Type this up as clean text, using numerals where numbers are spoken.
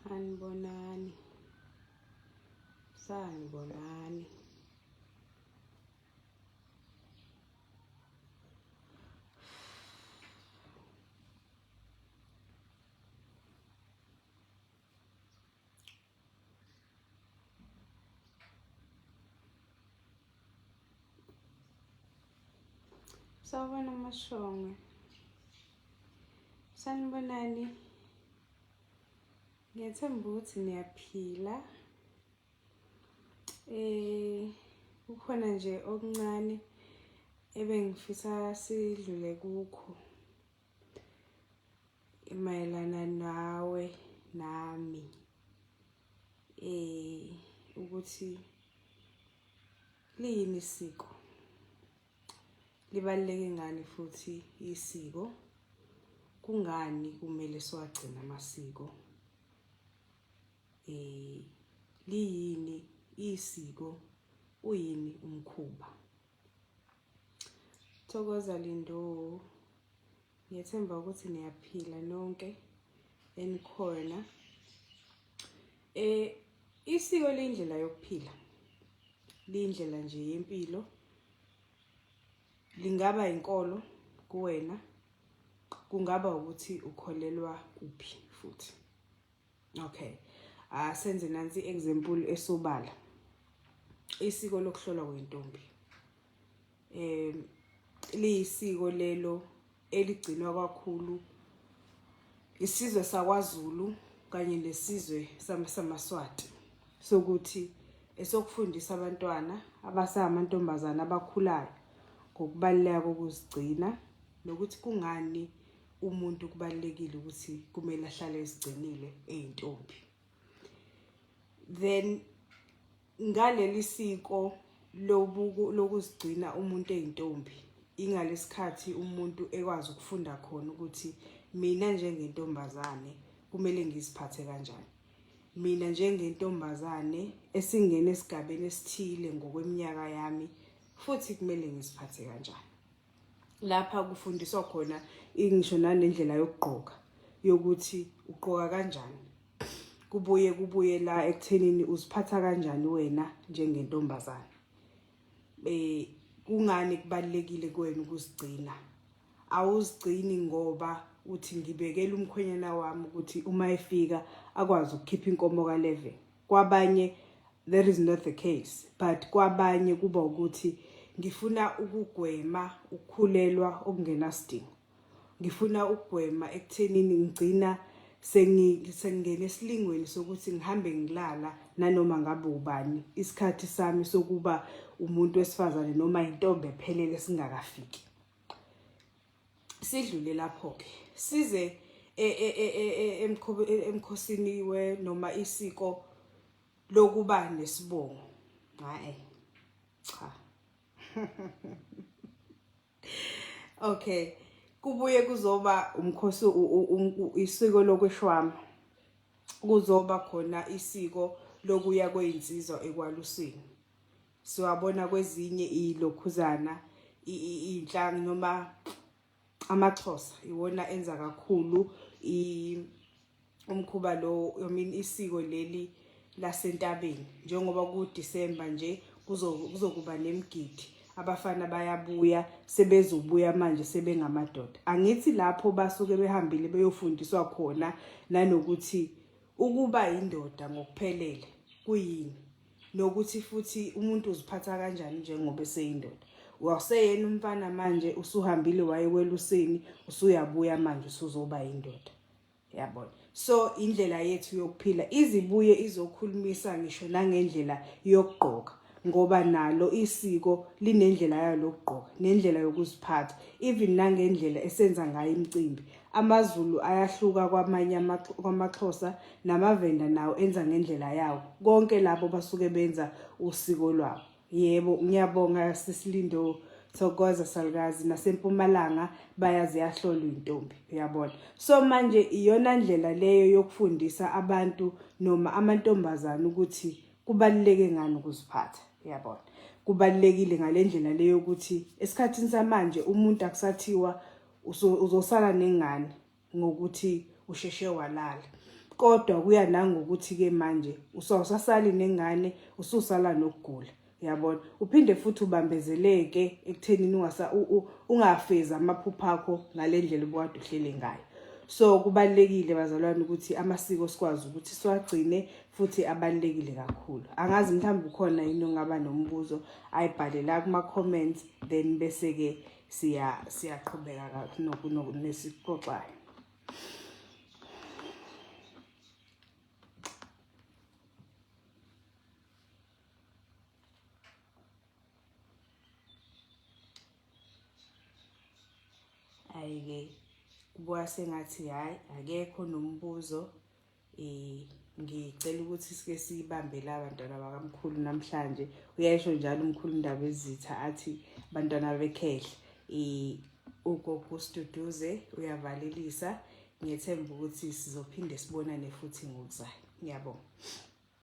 Sanibonani. Sanibonani. Sawubona Mashongwe. Sanibonani. Ngiyathemba ukuthi niyaphila. Kukhona nje okuncane ebengifisa sidlule kukho. Mayelana nawe nami. Ukuthi liyini isiko? Libaluleke ngani futhi isiko? Kungani kumele siwagcine amasiko? Liyini isiko? Uyini umkhuba? Thokoza Lindo. Ngiyathemba ukuthi niyaphila nonke enikhona. Isiko liyindlela yokuphila. Liyindlela nje yempilo. Lingaba inkolo kuwena. Kungaba ukuthi ukholelwa kuphi futhi. Okay. Senze nansi example esobala. Isiko lokuhlolwa kwentombi. Liyisiko lelo eligcinwa kakhulu isizwe sakwaZulu kanye nesizwe samaSwati. Sokuthi esokufundisa abantwana abasamantombazana abakhulayo ngokubaluleka kokuzigcina nokuthi kungani umuntu kubalekile ukuthi kumele ahlale ezigcinile eyintombi. Then ngaleli siko lokuzigcina umuntu eyintombi ingalesikhathi umuntu ekwazi ukufunda khona ukuthi mina njengentombazane kumele ngiziphathe kanjani. Mina njengentombazane esingene esigabeni esithile ngokweminyaka yami futhi kumele ngiziphathe kanjani. Lapha kufundiswa khona ingisho nanendlela yokugqoka yokuthi ugqoka kanjani. Kubuye la ekuthenini uziphatha kanjani wena njengentombazane. Kungani kubalekile kuwena ukuzigcina? Awuzigcini ngoba uthi ngibekela umkhwenyana wami ukuthi uma efika akwazi ukukhipha inkomo ka11. Kwabanye that is not the case, but kwabanye kuba ukuthi ngifuna ukugwema ukukhulelwa okungenasidingo. Ngifuna ukugwema ekuthenini ngigcina sengingena esilingweni sokuthi ngihambe ngilala nanoma ngabe ubani isikhathi sami sokuba umuntu wesifazane noma intombi ephelele singakafiki. Sidlule lapho ke size emkhosini noma isiko lokuba nesibongo. Cha. Okay. Kubuye kuzoba umkhosi isiko lokweshwama. Kuzoba khona isiko lokuya kweyinsizwa ekwalusini. Siwabona kwezinye ilokhuzana inhlanga noma amaXhosa iwona enza kakhulu umkhuba lo isiko leli lasentabeni. Njengoba kuDisemba nje kuzokuba nemigidi. Abafana bayabuya sebezobuya manje sebengamadoda. Angithi lapho basuke behambile beyofundiswa khona nanokuthi ukuba indoda ngokuphelele kuyini nokuthi futhi umuntu uziphatha kanjani njengoba eseyindoda. Waseyena umfana manje usuhambile wayekweluseni usuyabuya manje usuzoba indoda. Yabona. So indlela yethu yokuphila izibuye izokhulumisa ngisho nangendlela yokugqoka. Ngoba nalo isiko linendlela yayo lokugqoka nendlela yokuziphatha even nangendlela esenza ngayo imicimbi. AmaZulu ayahluka kwamanye kwamaXhosa namavenda nawo enza ngendlela yawo. Konke labo basuke benza usiko lwabo. Yebo ngiyabonga sisilindo Thokoza Salgazi naseMpumalanga bayazi yahlolwa intombi. Uyabona. So manje iyona ndlela leyo yokufundisa abantu noma amantombazana ukuthi kubaluleke ngani ukuziphatha. Yabona. Kubalekile ngalendlela leyo ukuthi esikhathini samanje umuntu akusathiwa uzosala nengane ngokuthi usheshe walala. kodwa kuya nangokuthi ke manje usasali nengane ususala nokugula yabona uphinde futhi ubambezeleke ekuthenini ungafeza amaphupho akho ngalendlela obukade uhlele ngayo. So kubalekile bazalwane ukuthi amasiko sikwazi ukuthi siwagcine futhi abalekile kakhulu. Angazi mhlawumbe ukhona yini ongaba nombuzo ayibhale la kuma comments then bese ke siyaqhubeka nesixoxayo. Ayike kubuka sengathi hayi akekho nombuzo. Ngicela ukuthi sike sibambe la bantwana bakamkhulu namhlanje. Uyayisho njalo umkhulu Ndaba Ezitha athi bantwana bekhehle. Ugogo Studuze uyavalelisa. Ngiyethemba ukuthi sizophinde sibonane futhi ngokuzayo. Ngiyabonga.